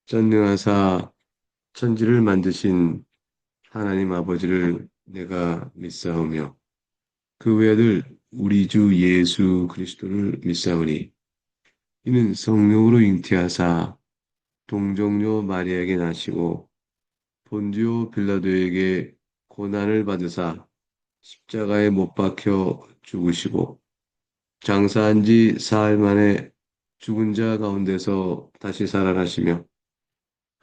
전능하사 천지를 만드신 하나님 아버지를 내가 믿사오며 그 외아들 우리 주 예수 그리스도를 믿사오니 이는 성령으로 잉태하사 동정녀 마리아에게 나시고 본디오 빌라도에게 고난을 받으사 십자가에 못 박혀 죽으시고 장사한 지 사흘 만에 죽은 자 가운데서 다시 살아나시며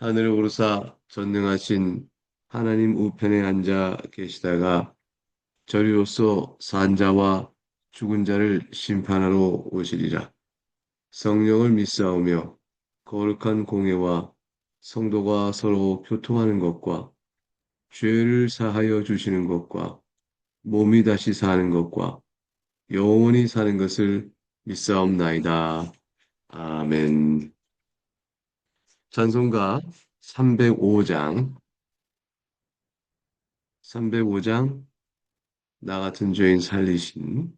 하늘을 오르사 전능하신 하나님 우편에 앉아 계시다가 저리로서 산자와 죽은 자를 심판하러 오시리라. 성령을 믿사오며 거룩한 공예와 성도가 서로 교통하는 것과 죄를 사하여 주시는 것과 몸이 다시 사는 것과 영원히 사는 것을 믿사옵나이다. 아멘. 찬송가 305장, 305장, 나 같은 죄인 살리신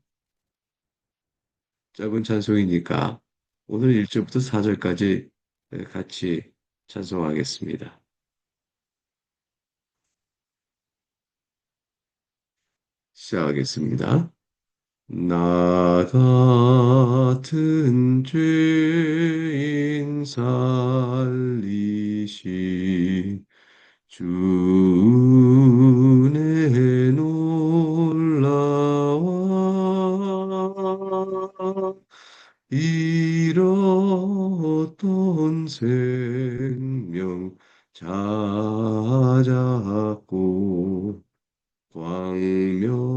짧은 찬송이니까 오늘 1절부터 4절까지 같이 찬송하겠습니다. 시작하겠습니다. 나 같은 죄인 살리신 주의 놀라와 잃었던 생명 찾았고 광명으로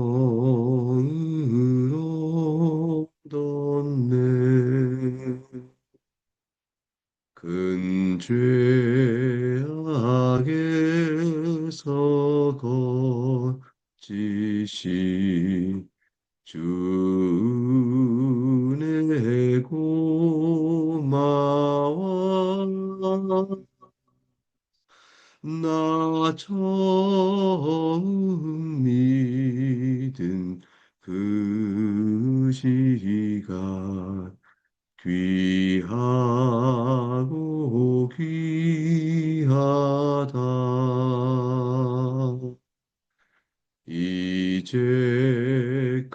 떴네 큰 죄악에서 거지시 주의 고마워 나 처음 믿은 그 시간 귀하고 귀하다 이제껏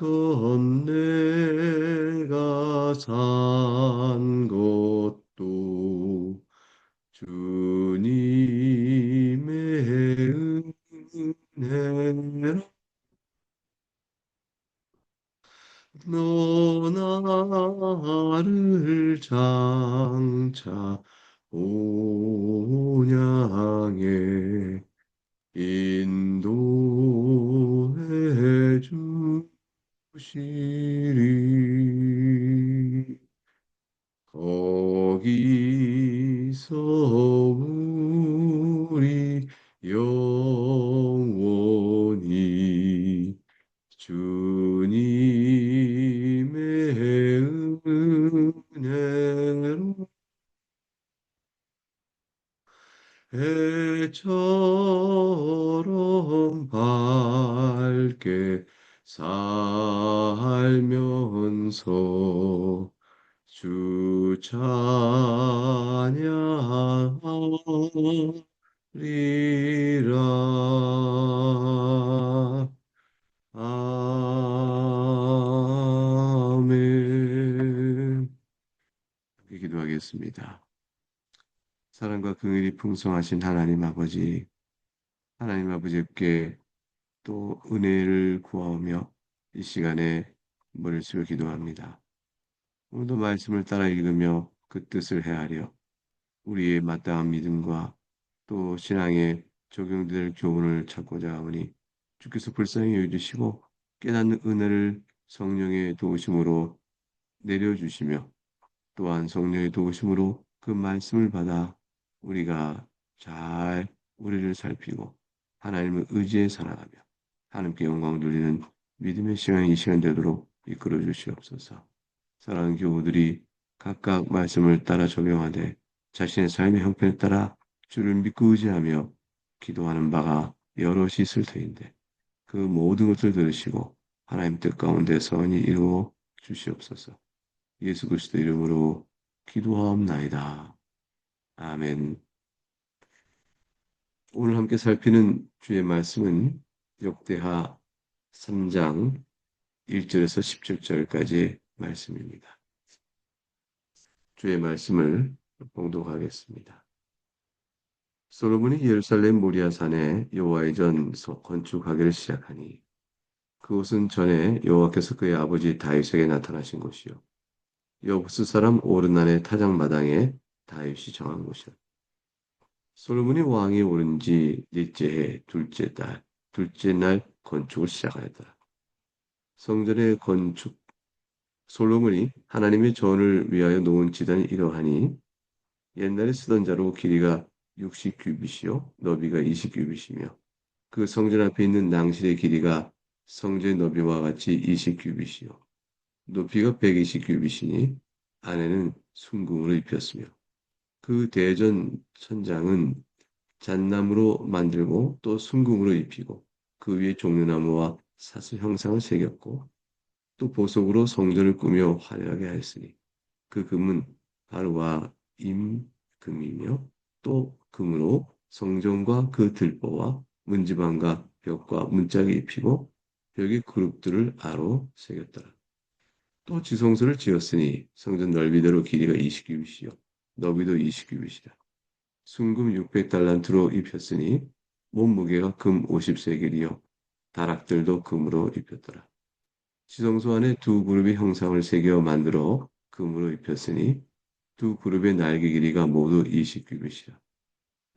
내가 산 것도 주님의 은혜로 너 나를 장차 온양해 인도해 주시리 거기서 우리 영원히 주님의 은혜로 해처럼 밝게 살면서 주 찬양하리라. 아멘. 함께 기도하겠습니다. 사랑과 긍휼이 풍성하신 하나님 아버지, 하나님 아버지께 또 은혜를 구하오며 이 시간에 머리를 기도합니다. 오늘도 말씀을 따라 읽으며 그 뜻을 헤아려 우리의 마땅한 믿음과 또 신앙에 적용될 교훈을 찾고자 하오니 주께서 불쌍히 여겨주시고 깨닫는 은혜를 성령의 도우심으로 내려주시며 또한 성령의 도우심으로 그 말씀을 받아 우리가 잘 우리를 살피고 하나님을 의지해 살아가며 하나님께 영광 돌리는 믿음의 시간이 이 시간 되도록 이끌어 주시옵소서. 사랑하는 교우들이 각각 말씀을 따라 적용하되 자신의 삶의 형편에 따라 주를 믿고 의지하며 기도하는 바가 여럿이 있을 터인데 그 모든 것을 들으시고 하나님 뜻 가운데 선히 이루어 주시옵소서. 예수 그리스도 이름으로 기도하옵나이다. 아멘. 오늘 함께 살피는 주의 말씀은 역대하 3장 1절에서 17절까지의 말씀입니다. 주의 말씀을 봉독하겠습니다. 솔로몬이 예루살렘 모리아산에 여호와의 전 건축하기를 시작하니 그곳은 전에 여호와께서 그의 아버지 다윗에게 나타나신 곳이요 여부스 사람 오르난의 타작마당에 다윗이 정한 곳이라. 솔로몬이 왕이 오른 지 넷째 해 둘째 날 건축을 시작하였더라. 성전의 건축 솔로몬이 하나님의 전을 위하여 놓은 지단이 이러하니 옛날에 쓰던 자로 길이가 60규빗이요 너비가 20규빗이며 그 성전 앞에 있는 낭실의 길이가 성전의 너비와 같이 20규빗이요 높이가 120규빗이니 안에는 순금으로 입혔으며 그 대전 천장은 잣나무로 만들고 또 순금으로 입히고 그 위에 종려나무와 사슬 형상을 새겼고 또 보석으로 성전을 꾸며 화려하게 하였으니 그 금은 바로와 임금이며 또 금으로 성전과 그 들보와 문지방과 벽과 문짝에 입히고 벽의 그룹들을 아로 새겼더라. 또 지성소를 지었으니 성전 넓이대로 길이가 20규빗이요 너비도 20규빗이라. 순금 600달란트로 입혔으니 몸무게가 금 50세겔이요 다락들도 금으로 입혔더라. 지성소 안에 두 그룹의 형상을 새겨 만들어 금으로 입혔으니 두 그룹의 날개 길이가 모두 20규빗이라.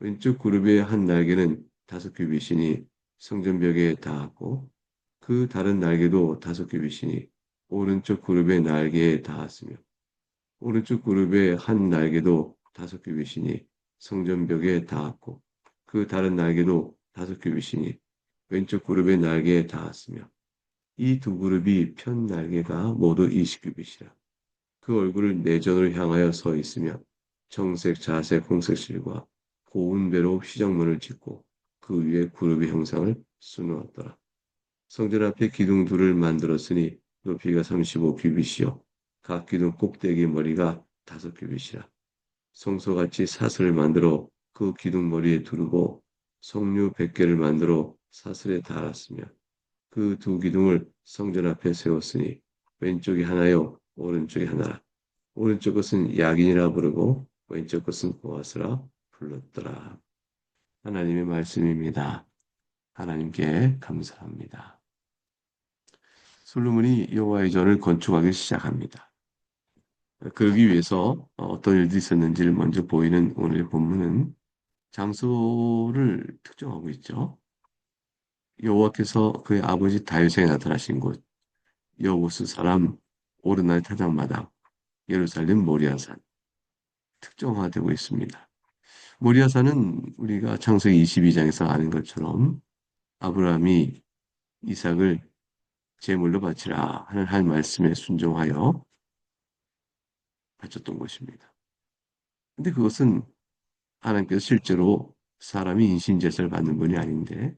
왼쪽 그룹의 한 날개는 5규빗이니 성전벽에 닿았고 그 다른 날개도 5규빗이니 오른쪽 그룹의 날개에 닿았으며 오른쪽 그룹의 한 날개도 5규빗이니 성전벽에 닿았고 그 다른 날개도 5규빗이니 왼쪽 그룹의 날개에 닿았으며 이 두 그룹이 편 날개가 모두 20규빗이라. 그 얼굴을 내전으로 향하여 서 있으며 청색, 자색, 홍색 실과 고운 배로 휘장문을 짓고 그 위에 그룹의 형상을 수놓았더라. 성전 앞에 기둥 둘을 만들었으니 높이가 35규빗이요 각 기둥 꼭대기 머리가 5규빗이라. 성소같이 사슬을 만들어 그 기둥 머리에 두르고 석류 100개를 만들어 사슬에 달았으며 그 두 기둥을 성전 앞에 세웠으니 왼쪽이 하나요 오른쪽이 하나라. 오른쪽 것은 야긴이라 부르고 왼쪽 것은 보아스라 불렀더라. 하나님의 말씀입니다. 하나님께 감사합니다. 솔로몬이 여호와의 전을 건축하기 시작합니다. 그러기 위해서 어떤 일들이 있었는지를 먼저 보이는 오늘의 본문은 장소를 특정하고 있죠. 여호와께서 그의 아버지 다윗에게 나타나신 곳, 여부스 사람 오르날 타작마당, 예루살렘 모리아산 특정화되고 있습니다. 모리아산은 우리가 창세기 22장에서 아는 것처럼 아브라함이 이삭을 제물로 바치라 하는 할 말씀에 순종하여 바쳤던 것입니다. 근데 그것은 하나님께서 실제로 사람이 인신제사를 받는 분이 아닌데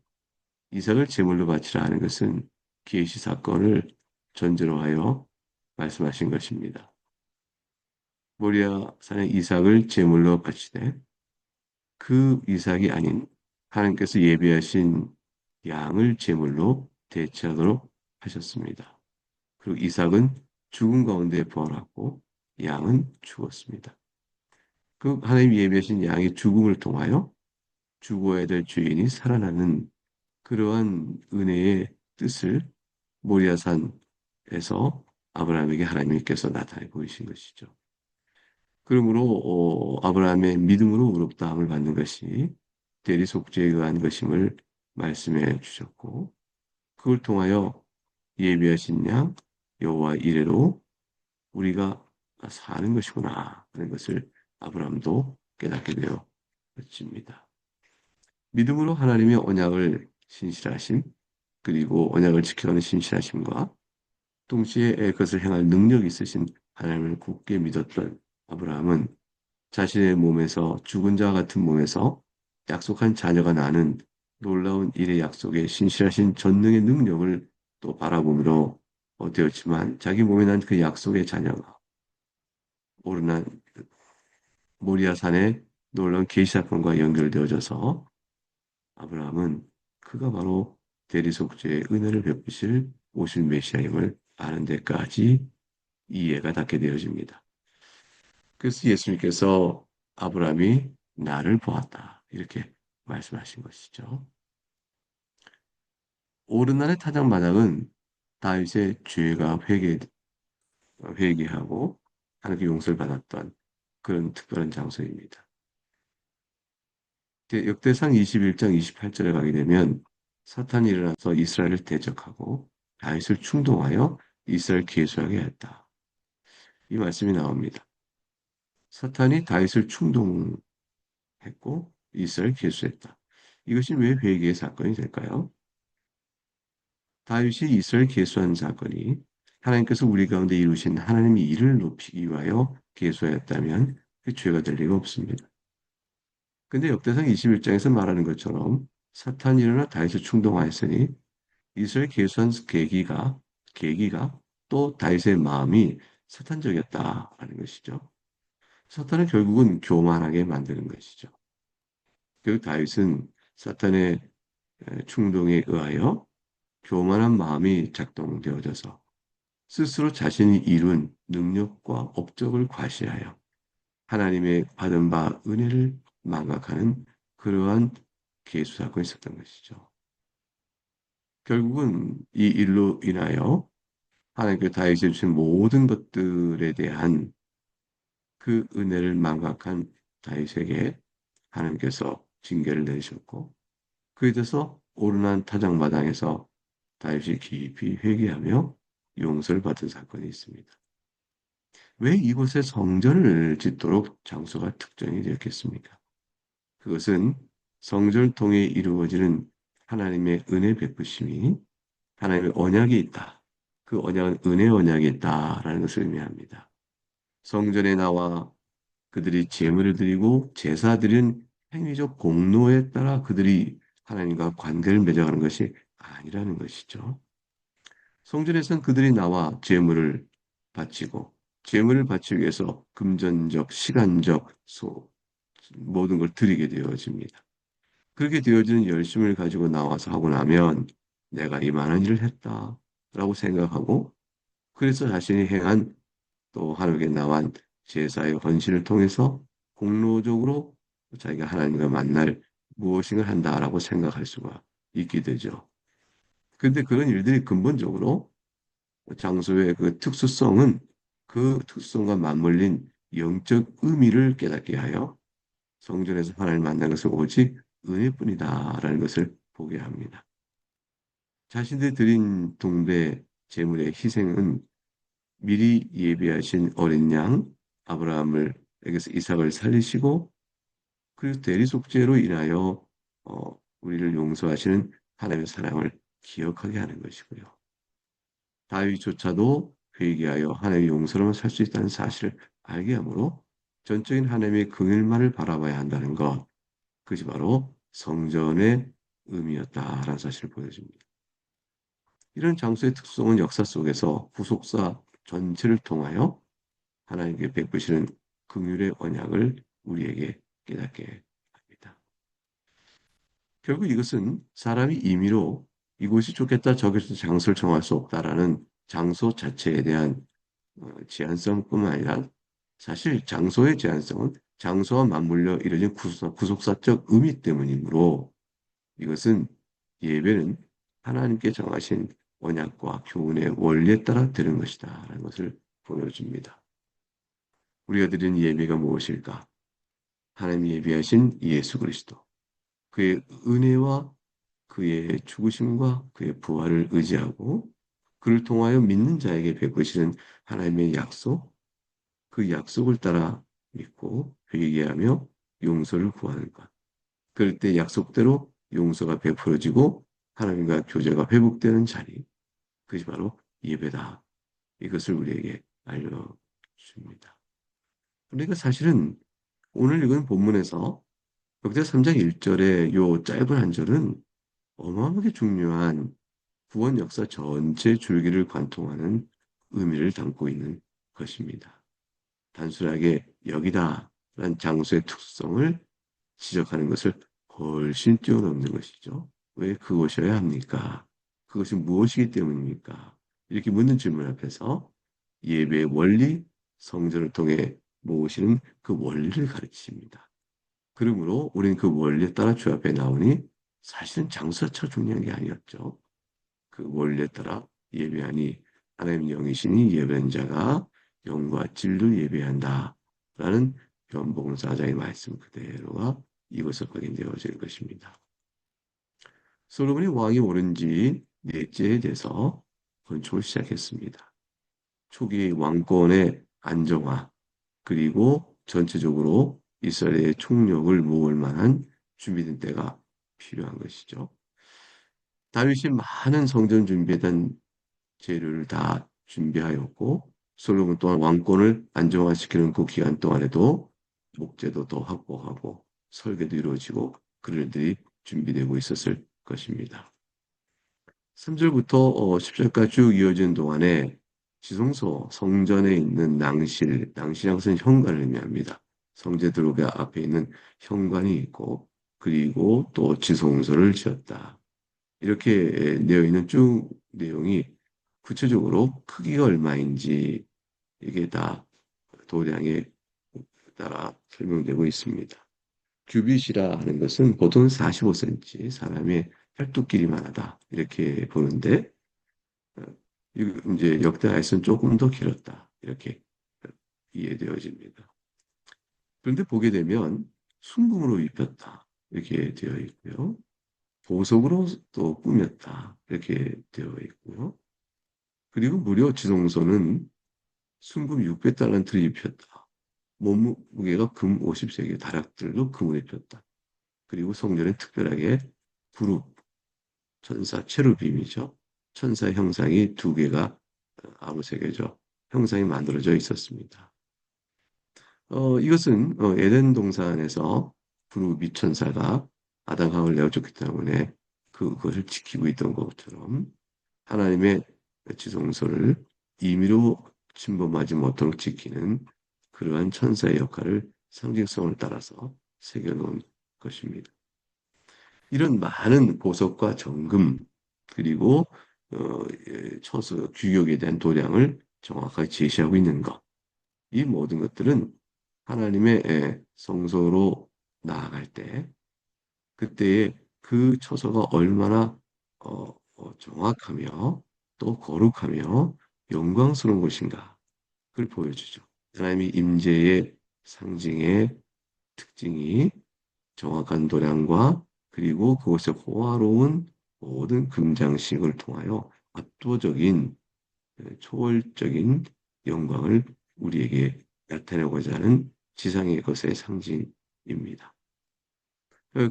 이삭을 제물로 바치라 하는 것은 계시 사건을 전제로 하여 말씀하신 것입니다. 모리아산에 이삭을 제물로 바치되 그 이삭이 아닌 하나님께서 예비하신 양을 제물로 대체하도록 하셨습니다. 그리고 이삭은 죽음 가운데 부활하고 양은 죽었습니다. 그 하나님 예비하신 양의 죽음을 통하여 죽어야 될 죄인이 살아나는 그러한 은혜의 뜻을 모리아산에서 아브라함에게 하나님께서 나타내 보이신 것이죠. 그러므로 아브라함의 믿음으로 의롭다함을 받는 것이 대리 속죄에 의한 것임을 말씀해 주셨고 그걸 통하여 예비하신 양 여호와 이레로 우리가 사는 것이구나 하는 것을 아브라함도 깨닫게 되어집니다. 믿음으로 하나님의 언약을 신실하심 그리고 언약을 지켜가는 신실하심과 동시에 그것을 행할 능력이 있으신 하나님을 굳게 믿었던 아브라함은 자신의 몸에서 죽은 자와 같은 몸에서 약속한 자녀가 나는 놀라운 일의 약속에 신실하신 전능의 능력을 또 바라보므로 되었지만 자기 몸에 난 그 약속의 자녀가 오르난 모리아 산의 놀라운 계시 사건과 연결되어져서 아브라함은 그가 바로 대리속죄의 은혜를 베푸실 오실 메시아임을 아는 데까지 이해가 닿게 되어집니다. 그래서 예수님께서 아브라함이 나를 보았다. 이렇게 말씀하신 것이죠. 오르날의 타작마당은 다윗의 죄가 회개하고 하나님께 용서를 받았던 그런 특별한 장소입니다. 역대상 21장 28절에 가게 되면 사탄이 일어나서 이스라엘을 대적하고 다윗을 충동하여 이스라엘 계수하게 했다. 이 말씀이 나옵니다. 사탄이 다윗을 충동했고 이스라엘 계수했다. 이것이 왜 회개의 사건이 될까요? 다윗이 이스라엘 계수한 사건이 하나님께서 우리 가운데 이루신 하나님의 일을 높이기 위하여 계수하였다면 그 죄가 될 리가 없습니다. 근데 역대상 21장에서 말하는 것처럼 사탄이 일어나 다윗을 충동하였으니 이스라엘 계수한 계기가 또 다윗의 마음이 사탄적이었다라는 것이죠. 사탄은 결국은 교만하게 만드는 것이죠. 결국 다윗은 사탄의 충동에 의하여 교만한 마음이 작동되어져서 스스로 자신이 이룬 능력과 업적을 과시하여 하나님의 받은 바 은혜를 망각하는 그러한 계수 사건이 있었던 것이죠. 결국은 이 일로 인하여 하나님께 다윗에 주신 모든 것들에 대한 그 은혜를 망각한 다윗에게 하나님께서 징계를 내리셨고 그에 대해서 오르난 타작마당에서 다윗이 깊이 회개하며 용서를 받은 사건이 있습니다. 왜 이곳에 성전을 짓도록 장소가 특정이 되었겠습니까? 그것은 성전을 통해 이루어지는 하나님의 은혜 베푸심이 하나님의 언약이 있다. 그 언약은 은혜 언약이 있다라는 것을 의미합니다. 성전에 나와 그들이 제물을 드리고 제사 드린 행위적 공로에 따라 그들이 하나님과 관계를 맺어가는 것이 아니라는 것이죠. 성전에서는 그들이 나와 제물을 바치고 제물을 바치기 위해서 금전적, 시간적, 모든 걸 드리게 되어집니다. 그렇게 되어지는 열심을 가지고 나와서 하고 나면 내가 이만한 일을 했다라고 생각하고 그래서 자신이 행한 또 하나님께 나간 제사의 헌신을 통해서 공로적으로 자기가 하나님과 만날 무엇인가 한다라고 생각할 수가 있게 되죠. 그런데 그런 일들이 근본적으로 장소의 그 특수성은 그 특성과 맞물린 영적 의미를 깨닫게 하여 성전에서 하나님을 만난 것은 오직 은혜뿐이다라는 것을 보게 합니다. 자신들이 드린 동배 제물의 희생은 미리 예비하신 어린 양 아브라함을 에게서 이삭을 살리시고 그리고 대리속죄로 인하여 우리를 용서하시는 하나님의 사랑을 기억하게 하는 것이고요. 다윗조차도 회개하여 하나님의 용서로만 살 수 있다는 사실을 알게 하므로 전적인 하나님의 긍휼만을 바라봐야 한다는 것, 그것이 바로 성전의 의미였다라는 사실을 보여줍니다. 이런 장소의 특성은 역사 속에서 후속사 전체를 통하여 하나님께 베푸시는 긍휼의 언약을 우리에게 깨닫게 합니다. 결국 이것은 사람이 임의로 이곳이 좋겠다 저곳이 장소를 정할 수 없다라는 장소 자체에 대한 제한성뿐만 아니라 사실 장소의 제한성은 장소와 맞물려 이루어진 구속사적 의미 때문이므로 이것은 예배는 하나님께 정하신 언약과 교훈의 원리에 따라 드는 것이다 라는 것을 보여줍니다. 우리가 드리는 예배가 무엇일까? 하나님이 예비하신 예수 그리스도 그의 은혜와 그의 죽으심과 그의 부활을 의지하고 그를 통하여 믿는 자에게 베푸시는 하나님의 약속, 그 약속을 따라 믿고 회개하며 용서를 구하는 것. 그럴 때 약속대로 용서가 베풀어지고 하나님과 교제가 회복되는 자리, 그것이 바로 예배다. 이것을 우리에게 알려줍니다. 그러니까 사실은 오늘 읽은 본문에서 역대 3장 1절의 요 짧은 한 절은 어마어마하게 중요한 구원 역사 전체 줄기를 관통하는 의미를 담고 있는 것입니다. 단순하게 여기다라는 장소의 특성을 지적하는 것을 훨씬 뛰어넘는 것이죠. 왜 그것이어야 합니까? 그것이 무엇이기 때문입니까? 이렇게 묻는 질문 앞에서 예배의 원리, 성전을 통해 모으시는 그 원리를 가르치십니다. 그러므로 우리는 그 원리에 따라 주 앞에 나오니 사실은 장소가 중요한 게 아니었죠. 그 원리에 따라 예배하니 하나님 영이시니 예배한 자가 영과 진리를 예배한다. 라는 변복음 4장의 말씀 그대로가 이것을 확인되어질 것입니다. 솔로몬이 왕이 오른 지 넷째에 돼서 건축을 시작했습니다. 초기 왕권의 안정화 그리고 전체적으로 이스라엘의 총력을 모을 만한 준비된 때가 필요한 것이죠. 다윗이 많은 성전 준비에 대한 재료를 다 준비하였고 솔로몬 또한 왕권을 안정화시키는 그 기간 동안에도 목재도 더 확보하고 설계도 이루어지고 그런 일들이 준비되고 있었을 것입니다. 3절부터 10절까지 쭉 이어지는 동안에 지성소 성전에 있는 낭실이란 것은 현관을 의미합니다. 성제 들어오기 앞에 있는 현관이 있고 그리고 또 지성소를 지었다. 이렇게 되어 있는 쭉 내용이 구체적으로 크기가 얼마인지 이게 다 도량에 따라 설명되고 있습니다. 규빗이라 하는 것은 보통 45cm, 사람의 팔뚝 길이만 하다 이렇게 보는데 어, 이제 역대하에서는 조금 더 길었다 이렇게 이해되어집니다. 그런데 보게 되면 순금으로 입혔다 이렇게 되어 있고요. 보석으로 또 꾸몄다 이렇게 되어 있고요. 그리고 무려 지성소는 순금 600달란트를 입혔다. 몸무게가 금 50세계 다락들로 금을 입혔다. 그리고 성전에 특별하게 부릅, 천사 체루빔이죠. 천사 형상이 두 개가 아무새겨져 형상이 만들어져 있었습니다. 이것은 에덴 동산에서 부르비 천사가 아담 하와를 내어줬기 때문에 그것을 지키고 있던 것처럼 하나님의 지성소를 임의로 침범하지 못하도록 지키는 그러한 천사의 역할을 상징성을 따라서 새겨놓은 것입니다. 이런 많은 보석과 정금 그리고 처수 규격에 대한 도량을 정확하게 제시하고 있는 것. 이 모든 것들은 하나님의 성소로 나아갈 때 그때의 그 처소가 얼마나 정확하며 또 거룩하며 영광스러운 것인가 그걸 보여주죠. 하나님의 임재의 상징의 특징이 정확한 도량과 그리고 그것의 호화로운 모든 금장식을 통하여 압도적인 초월적인 영광을 우리에게 나타내고자 하는 지상의 것의 상징입니다.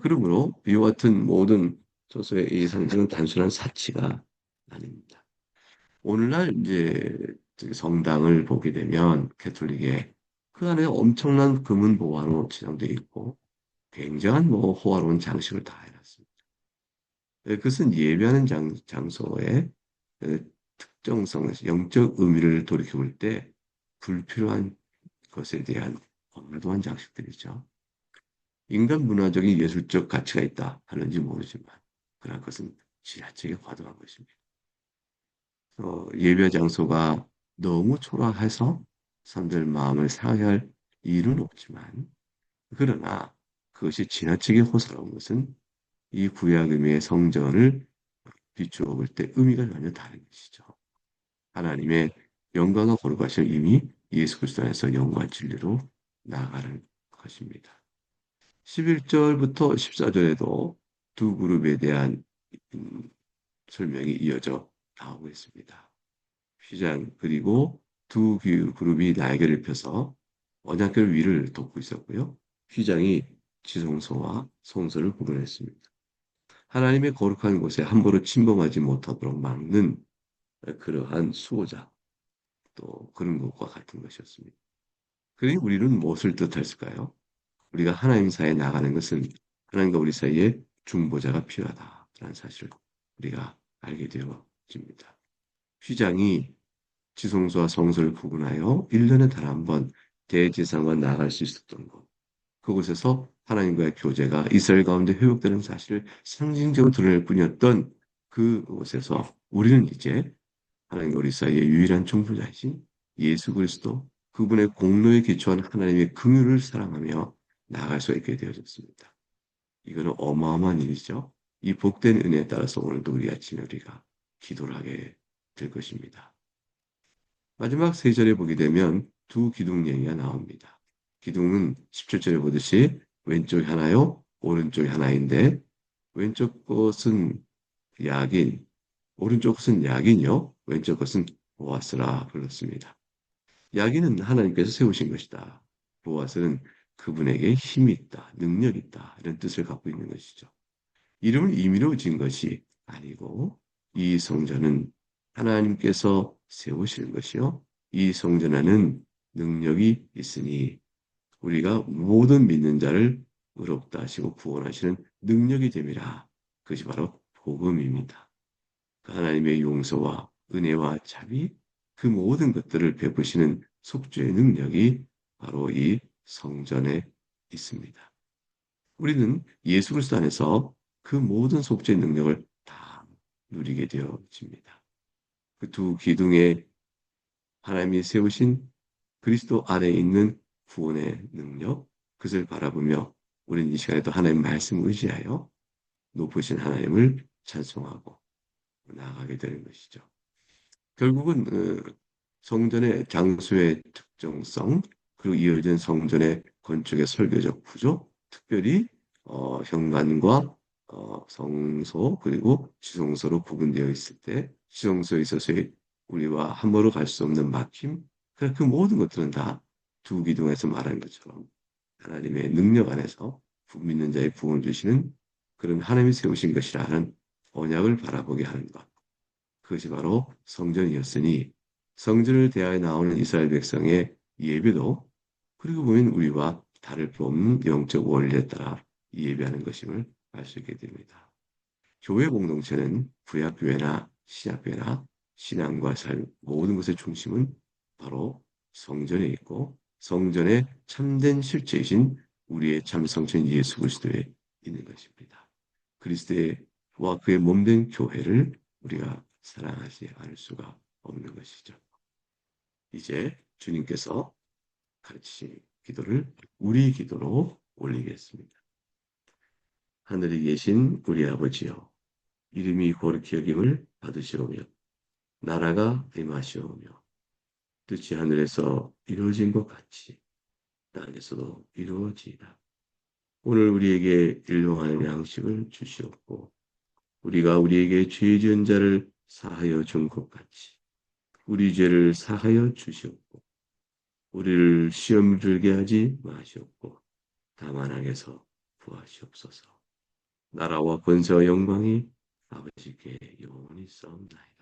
그러므로 이와 같은 모든 소서의 이 상징은 단순한 사치가 아닙니다. 오늘날 이제 성당을 보게 되면 캐톨릭에 그 안에 엄청난 금은 보화로 치장되어 있고 굉장한 뭐 호화로운 장식을 다 해놨습니다. 그것은 예배하는 장소의 특정성, 영적 의미를 돌이켜볼 때 불필요한 것에 대한 어마어마한 장식들이죠. 인간 문화적인 예술적 가치가 있다 하는지 모르지만 그런 것은 지나치게 과도한 것입니다. 예배 장소가 너무 초라해서 사람들 마음을 상하게 할 일은 없지만 그러나 그것이 지나치게 호소로운 것은 이 구약 의미의 성전을 비추어 볼 때 의미가 전혀 다른 것이죠. 하나님의 영광과 거룩하신 이미 예수 그리스도 안에서 영광 진리로 나아가는 것입니다. 11절부터 14절에도 두 그룹에 대한 음, 설명이 이어져 나오고 있습니다. 휘장 그리고 두 그룹이 날개를 펴서 언약궤 위를 돕고 있었고요. 휘장이 지성소와 성소를 구분했습니다. 하나님의 거룩한 곳에 함부로 침범하지 못하도록 막는 그러한 수호자 또 그런 것과 같은 것이었습니다. 그러니 우리는 무엇을 뜻할까요? 우리가 하나님 사이에 나가는 것은 하나님과 우리 사이에 중보자가 필요하다라는 사실을 우리가 알게 되어집니다. 휘장이 지성소와 성소를 구분하여 1년에 단 한 번 대제사장과 나아갈 수 있었던 것. 그곳에서 하나님과의 교제가 이스라엘 가운데 회복되는 사실을 상징적으로 드러낼 뿐이었던 그곳에서 우리는 이제 하나님과 우리 사이의 유일한 중보자이신 예수 그리스도 그분의 공로에 기초한 하나님의 긍휼을 사랑하며 나아갈 수 있게 되어졌습니다. 이거는 어마어마한 일이죠. 이 복된 은혜에 따라서 오늘도 우리 아침에 우리가 기도를 하게 될 것입니다. 마지막 세 절에 보게 되면 두 기둥 얘기가 나옵니다. 기둥은 17절에 보듯이 왼쪽이 하나요, 오른쪽이 하나인데 왼쪽 것은 야긴, 오른쪽 것은 야긴요, 왼쪽 것은 보아스라 불렀습니다. 야긴은 하나님께서 세우신 것이다. 보아스는 그분에게 힘이 있다, 능력이 있다 이런 뜻을 갖고 있는 것이죠. 이름을 임의로 지은 것이 아니고 이 성전은 하나님께서 세우시는 것이요. 이 성전에는 능력이 있으니 우리가 모든 믿는 자를 의롭다 하시고 구원하시는 능력이 됨이라. 그것이 바로 복음입니다. 그 하나님의 용서와 은혜와 자비 그 모든 것들을 베푸시는 속죄의 능력이 바로 이 성전에 있습니다. 우리는 예수 그리스도 안에서 그 모든 속죄의 능력을 다 누리게 되어집니다. 그 두 기둥에 하나님이 세우신 그리스도 안에 있는 구원의 능력, 그것을 바라보며 우리는 이 시간에도 하나님 말씀을 의지하여 높으신 하나님을 찬송하고 나아가게 되는 것이죠. 결국은 성전의 장소의 특정성, 그리고 이어진 성전의 건축의 설계적 구조, 특별히 현관과 성소 그리고 지성소로 구분되어 있을 때 지성소에 있어서의 우리와 함부로 갈 수 없는 막힘, 그 모든 것들은 다 두 기둥에서 말한 것처럼 하나님의 능력 안에서 믿는 자의 부흥을 주시는 그런 하나님이 세우신 것이라는 언약을 바라보게 하는 것. 그것이 바로 성전이었으니 성전을 대하여 나오는 이스라엘 백성의 예배도 그리고 보면 우리와 다를 바 없는 영적 원리에 따라 예배하는 것임을 알 수 있게 됩니다. 교회 공동체는 구약교회나 신약교회나 신앙과 삶 모든 것의 중심은 바로 성전에 있고 성전의 참된 실체이신 우리의 참 성전 예수 그리스도에 있는 것입니다. 그리스도와 그의 몸된 교회를 우리가 사랑하지 않을 수가 없는 것이죠. 이제 주님께서 가르치신 기도를 우리 기도로 올리겠습니다. 하늘에 계신 우리 아버지여, 이름이 거룩히 여김을 받으시오며 나라가 임하시오며 뜻이 하늘에서 이루어진 것 같이 땅에서도 이루어지이다. 오늘 우리에게 일용할 양식을 주시옵고 우리가 우리에게 죄 지은 자를 사하여 준 것 같이 우리 죄를 사하여 주시옵고 우리를 시험 들게 하지 마시옵고 다만 악에서 구하시옵소서. 나라와 권세와 영광이 아버지께 영원히 있사옵나이다.